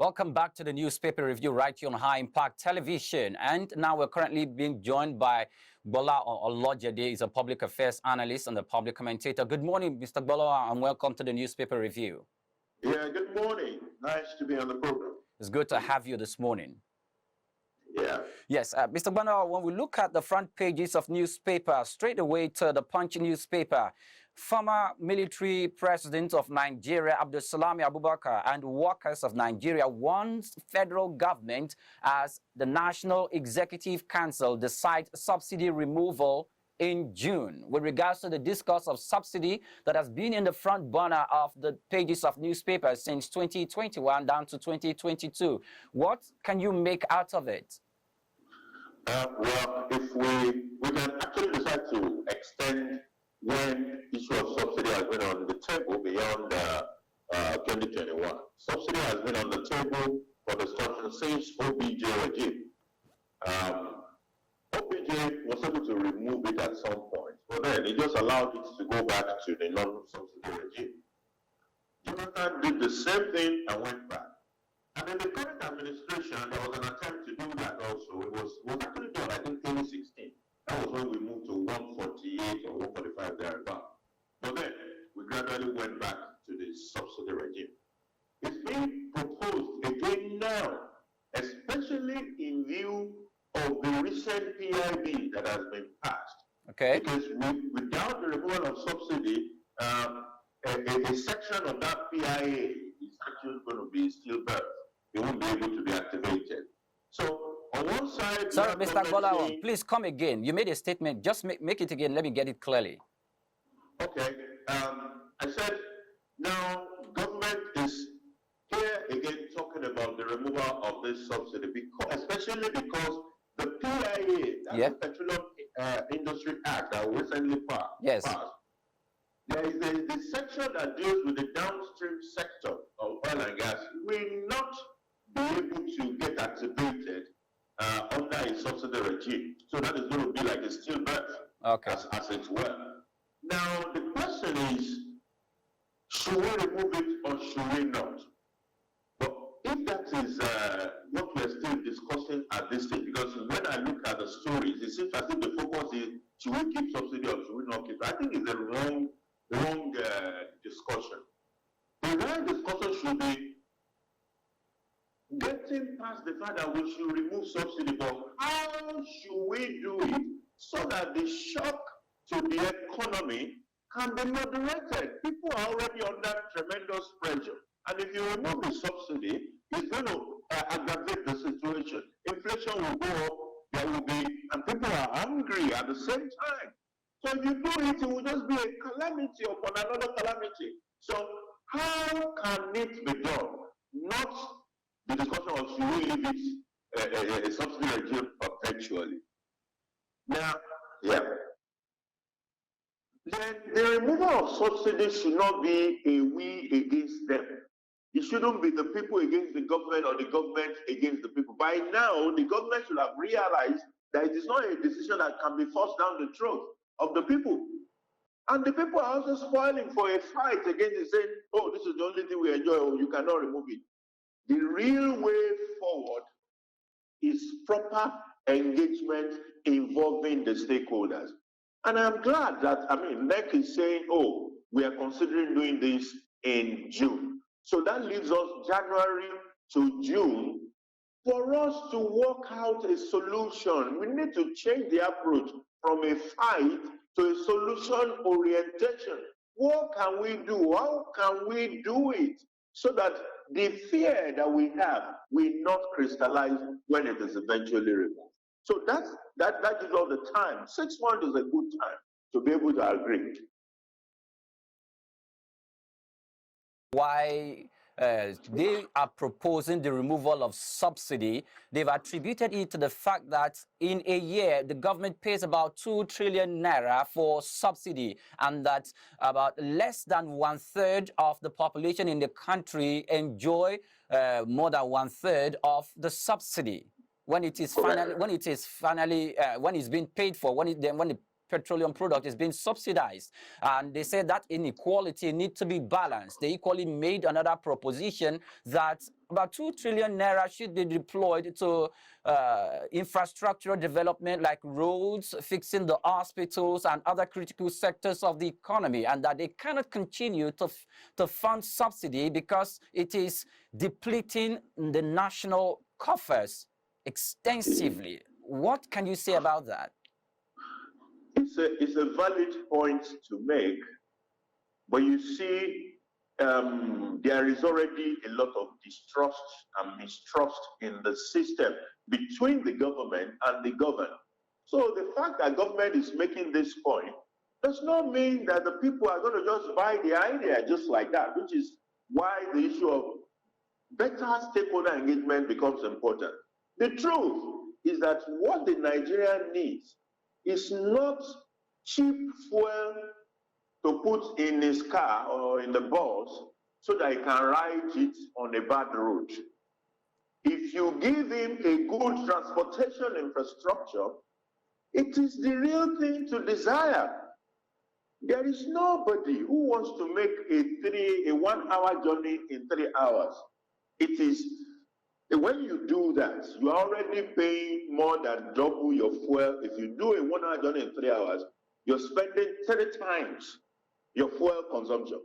Welcome back to the newspaper review right here on High Impact Television. And now we're currently being joined by Bola Olojede. He's a public affairs analyst and a public commentator. Good morning, Mr. Bola, and welcome to the newspaper review. Yeah, good morning. Nice to be on the program. It's good to have you this morning. Yeah. Yes, Mr. Bola, when we look at the front pages of newspapers, straight away to the Punch newspaper, former military president of Nigeria, Abdulsalami Abubakar, and workers of Nigeria wants federal government as the National Executive Council decide subsidy removal in June. With regards to the discourse of subsidy that has been in the front burner of the pages of newspapers since 2021 down to 2022, what can you make out of it? Well, if we can actually decide to extend when issue of subsidy has been on the table beyond 2021. Subsidy has been on the table for discussion since OBJ regime. OBJ was able to remove it at some point, but then he just allowed it to go back to the non-subsidy regime. Jonathan did the same thing and went back. And in the current administration, there was an attempt to do that also. It was actually done, I think, 2016. That was when we moved to 148 or 145 thereabout. But then we gradually went back to the subsidy regime. It's being proposed again now, especially in view of the recent PIB that has been passed. Okay. Because without the removal of subsidy, a section of that PIA is actually going to be still birth. It won't be able to be activated. So on one side, sorry, Mr. Bola, please come again. You made a statement. Just make it again. Let me get it clearly. Okay. I said now government is here again talking about the removal of this subsidy, especially because the PIA, that's the Petroleum Industry Act that recently passed. There is the section that deals with the downstream sector of oil and gas will not be able to get activated under a subsidy regime. So that is going to be like a stillbirth, as it were. Now, the question is, should we remove it or should we not? But if that is what we're still discussing at this stage, because when I look at the stories, it seems as if the focus is, should we keep subsidy or should we not keep it? I think it's a wrong discussion. The right discussion should be getting past the fact that we should remove subsidy, but how should we do it so that the shock to the economy can be moderated? People are already under tremendous pressure. And if you remove the subsidy, it's going to aggravate the situation. Inflation will go up, there will be, and people are angry at the same time. So if you do it, it will just be a calamity upon another calamity. So how can it be done? Not the discussion of should we leave it a subsidy regime perpetually. Now, then the removal of subsidies should not be a we against them. It shouldn't be the people against the government or the government against the people. By now, the government should have realized that it is not a decision that can be forced down the throat of the people. And the people are also spoiling for a fight against it, saying, oh, this is the only thing we enjoy, or you cannot remove it. The real way forward is proper engagement involving the stakeholders. And I'm glad that, NEC is saying, oh, we are considering doing this in June. So that leaves us January to June for us to work out a solution. We need to change the approach from a fight to a solution orientation. What can we do? How can we do it so that the fear that we have will not crystallize when it is eventually removed? So that is all the time. 6 months is a good time to be able to agree. Why they are proposing the removal of subsidy, they've attributed it to the fact that in a year, the government pays about 2 trillion naira for subsidy, and that about less than 1/3 of the population in the country enjoy more than 1/3 of the subsidy. When it is finally, when it's being paid for, when the petroleum product is being subsidized. And they said that inequality needs to be balanced. They equally made another proposition that about 2 trillion naira should be deployed to infrastructural development like roads, fixing the hospitals and other critical sectors of the economy, and that they cannot continue to fund subsidy because it is depleting the national coffers extensively. What can you say about that? It's a valid point to make, but you see, there is already a lot of distrust and mistrust in the system between the government and the governed. So the fact that government is making this point does not mean that the people are going to just buy the idea just like that, which is why the issue of better stakeholder engagement becomes important. The truth is that what the Nigerian needs is not cheap fuel to put in his car or in the bus so that he can ride it on a bad road. If you give him a good transportation infrastructure, it is the real thing to desire. There is nobody who wants to make a 1 hour journey in 3 hours. It is, when you do that, you are already paying more than double your fuel. If you do a 1 hour journey in 3 hours, you're spending 30 times your fuel consumption.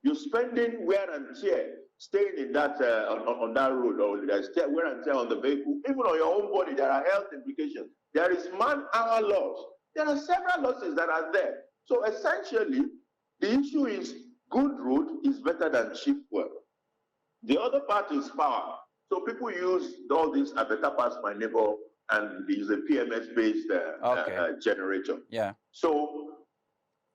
You're spending wear and tear staying in that on that road, or there's wear and tear on the vehicle. Even on your own body, there are health implications. There is man-hour loss. There are several losses that are there. So essentially, the issue is good road is better than cheap fuel. The other part is power. So people use all this, I better pass my neighbor, and they use a PMS-based generator. Yeah. So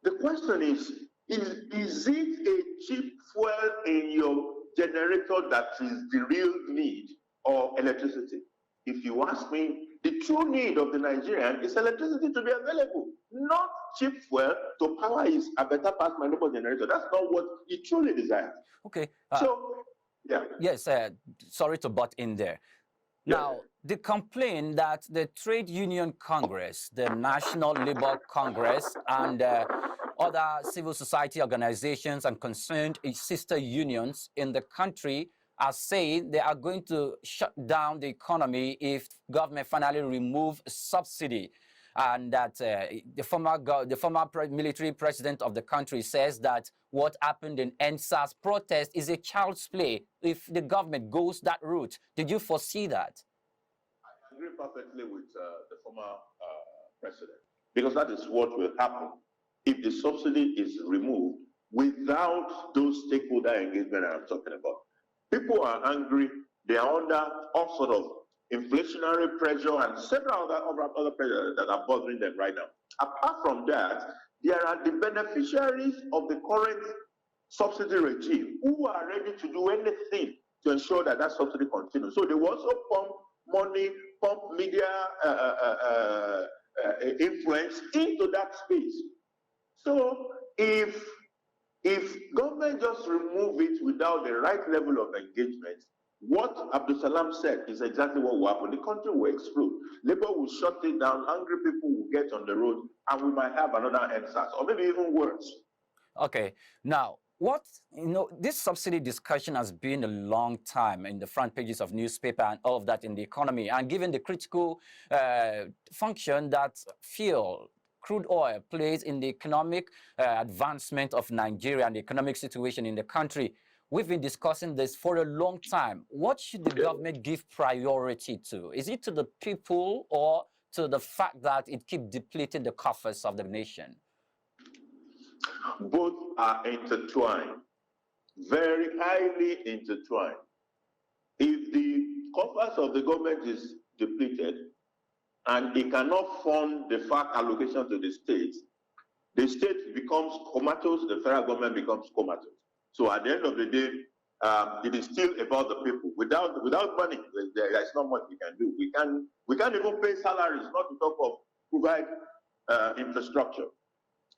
the question is it a cheap fuel in your generator that is the real need, or electricity? If you ask me, the true need of the Nigerian is electricity to be available, not cheap fuel to power his I better pass my neighbor generator. That's not what he truly desires. Okay. Yeah. Yes, sorry to butt in there. Now, the complaint that the Trade Union Congress, the National Labour Congress, and other civil society organizations and concerned sister unions in the country are saying they are going to shut down the economy if government finally remove subsidy. And that the former military president of the country says that what happened in NSAS protest is a child's play if the government goes that route. Did you foresee that? I agree perfectly with the former president, because that is what will happen if the subsidy is removed without those stakeholder engagement I'm talking about. People are angry. They are under all sort of inflationary pressure and several other pressures that are bothering them right now. Apart from that, there are the beneficiaries of the current subsidy regime who are ready to do anything to ensure that that subsidy continues. So they will also pump money, pump media influence into that space. So if government just remove it without the right level of engagement, what Abdul Salam said is exactly what will happen. The country will explode. Labor will shut it down. Angry people will get on the road, and we might have another NSAS, or maybe even worse. Okay. Now, this subsidy discussion has been a long time in the front pages of newspaper and all of that in the economy. And given the critical function that fuel, crude oil plays in the economic advancement of Nigeria and the economic situation in the country, we've been discussing this for a long time. What should the government give priority to? Is it to the people or to the fact that it keeps depleting the coffers of the nation? Both are intertwined, very highly intertwined. If the coffers of the government is depleted and it cannot fund the FAC allocation to the state becomes comatose, the federal government becomes comatose. So at the end of the day, it is still about the people. Without money, there is not much we can do. We can't even pay salaries, not to talk of provide infrastructure.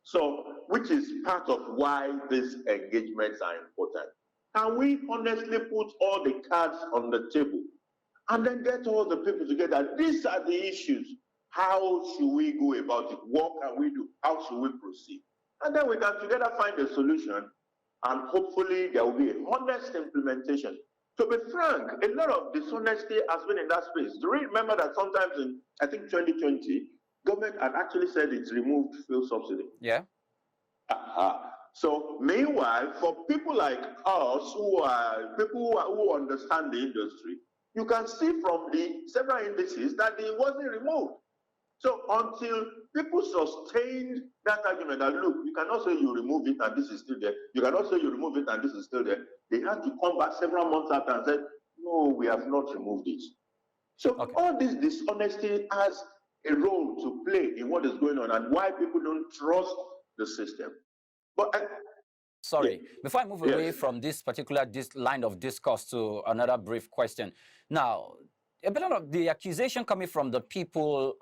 So, which is part of why these engagements are important. Can we honestly put all the cards on the table and then get all the people together? These are the issues. How should we go about it? What can we do? How should we proceed? And then we can together find a solution, and hopefully there will be a honest implementation. To be frank, a lot of dishonesty has been in that space. Do you remember that sometimes in, I think, 2020, government had actually said it's removed fuel subsidy? Yeah. So meanwhile, for people like us who are people who understand the industry, you can see from the several indices that it wasn't removed. So until people sustained that argument that, look, you cannot say you remove it and this is still there, you cannot say you remove it and this is still there, they had to come back several months after and said, no, we have not removed it. So all this dishonesty has a role to play in what is going on and why people don't trust the system. But sorry, before I move away from this particular line of discourse to another brief question. Now, a bit of the accusation coming from the people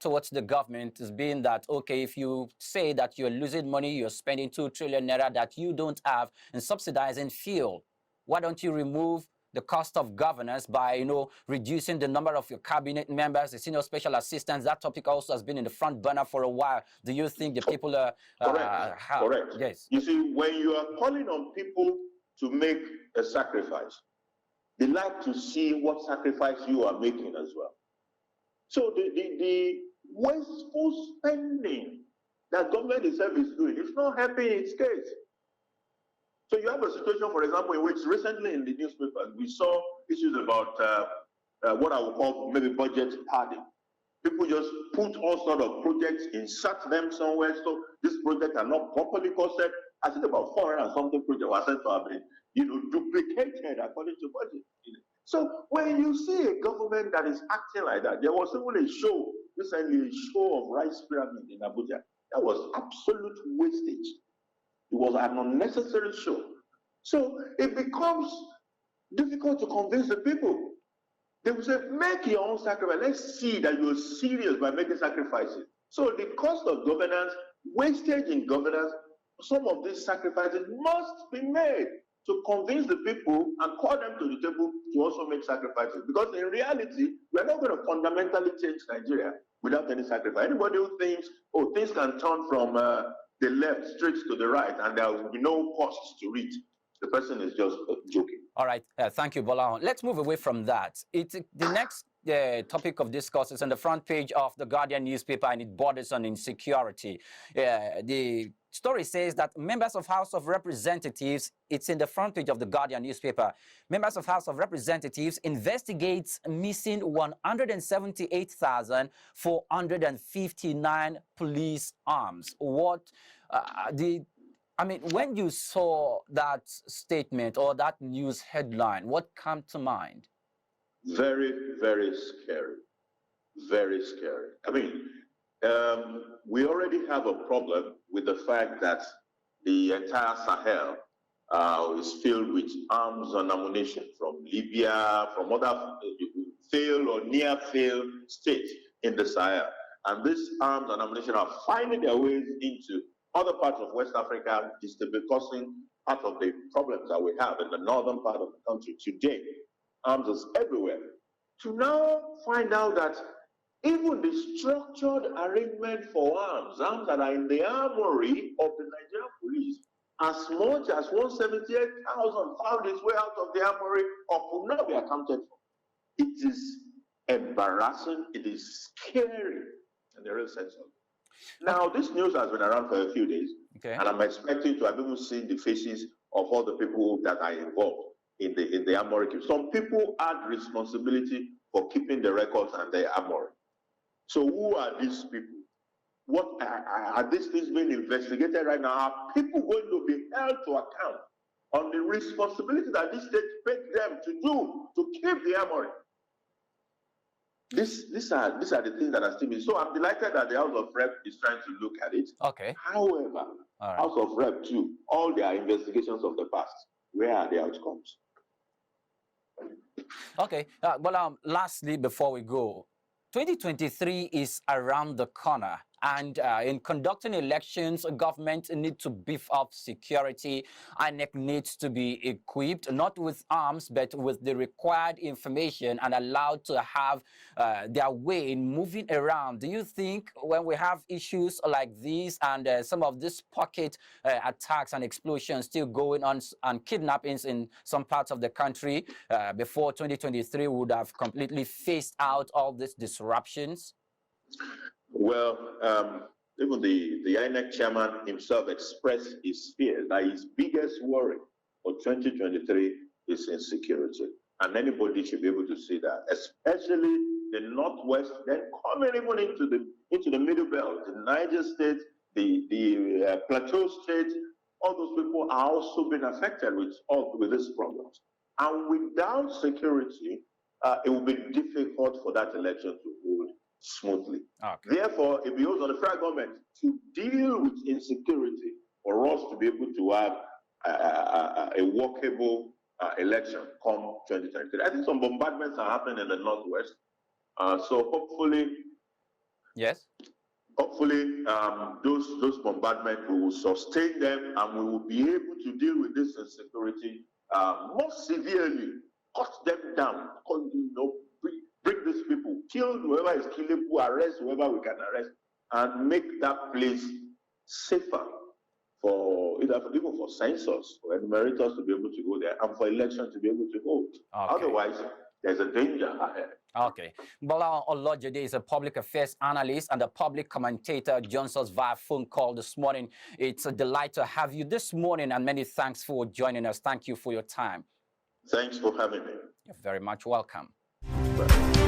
towards the government is being that, okay, if you say that you're losing money, you're spending 2 trillion naira that you don't have in subsidizing fuel, why don't you remove the cost of governance by, reducing the number of your cabinet members, the senior special assistants? That topic also has been in the front burner for a while. Do you think the people are... Correct. Yes. You see, when you are calling on people to make a sacrifice, they like to see what sacrifice you are making as well. So the wasteful spending that government itself is doing is not helping its case. So you have a situation, for example, in which recently in the newspapers, we saw issues about what I would call maybe budget padding. People just put all sort of projects, insert them somewhere, so this project are not properly costed. I think about 400 and something projects were said to have been, duplicated according to budget. So when you see a government that is acting like that, there was even a show recently, a show of rice pyramid in Abuja. That was absolute wastage. It was an unnecessary show. So it becomes difficult to convince the people. They will say, make your own sacrifice. Let's see that you're serious by making sacrifices. So the cost of governance, wastage in governance, some of these sacrifices must be made to convince the people and call them to the table to also make sacrifices. Because in reality, we're not going to fundamentally change Nigeria without any sacrifice. Anybody who thinks, oh, things can turn from the left straight to the right and there will be no costs to it, the person is just joking. All right. Thank you, Bola. Let's move away from that. The next topic of discourse is on the front page of the Guardian newspaper, and it borders on insecurity. The story says that members of House of Representatives, it's in the front page of the Guardian newspaper, members of House of Representatives investigates missing 178,459 police arms. When you saw that statement or that news headline, what came to mind? Very, very scary. Very scary. We already have a problem with the fact that the entire Sahel is filled with arms and ammunition from Libya, from other failed or near failed states in the Sahel. And these arms and ammunition are finding their ways into other parts of West Africa, is causing part of the problems that we have in the northern part of the country today. Arms is everywhere. To now find out that even the structured arrangement for arms that are in the armory of the Nigerian police, as much as 178,000 found its way out of the armory or could not be accounted for. It is embarrassing, it is scary in the real sense of it. Now, this news has been around for a few days, and I'm expecting to have even seen the faces of all the people that are involved in the armory. Some people had responsibility for keeping the records and the armory. So who are these people? What are these things being investigated right now? Are people going to be held to account on the responsibility that this state paid them to do to keep the armory? These are the things that are still missing. So I'm delighted that the House of Rep is trying to look at it. However, House of Rep too, all their investigations of the past, where are the outcomes? Lastly, before we go, 2023 is around the corner. And in conducting elections, government need to beef up security. INEC needs to be equipped, not with arms, but with the required information and allowed to have their way in moving around. Do you think when we have issues like these and some of these pocket attacks and explosions still going on and kidnappings in some parts of the country, before 2023 would have completely phased out all these disruptions? Well, even the INEC chairman himself expressed his fear that his biggest worry for 2023 is insecurity. And anybody should be able to see that, especially the Northwest, then coming even into the Middle Belt, the Niger State, the Plateau State. All those people are also being affected with these problems. And without security, it will be difficult for that election to hold smoothly. Okay. Therefore, it behoves on the federal government to deal with insecurity for us to be able to have a workable election come 2023. I think some bombardments are happening in the Northwest. So hopefully, yes. Hopefully, those bombardments, we will sustain them and we will be able to deal with this insecurity more severely, cut them down, bring these people, kill whoever is killable, arrest whoever we can arrest, and make that place safer for even for censors, for enumerators to be able to go there, and for election to be able to vote. Okay. Otherwise, there's a danger ahead. Okay. Bola Olojede is a public affairs analyst and a public commentator. Joins us via phone call this morning. It's a delight to have you this morning, and many thanks for joining us. Thank you for your time. Thanks for having me. You're very much welcome. Bye.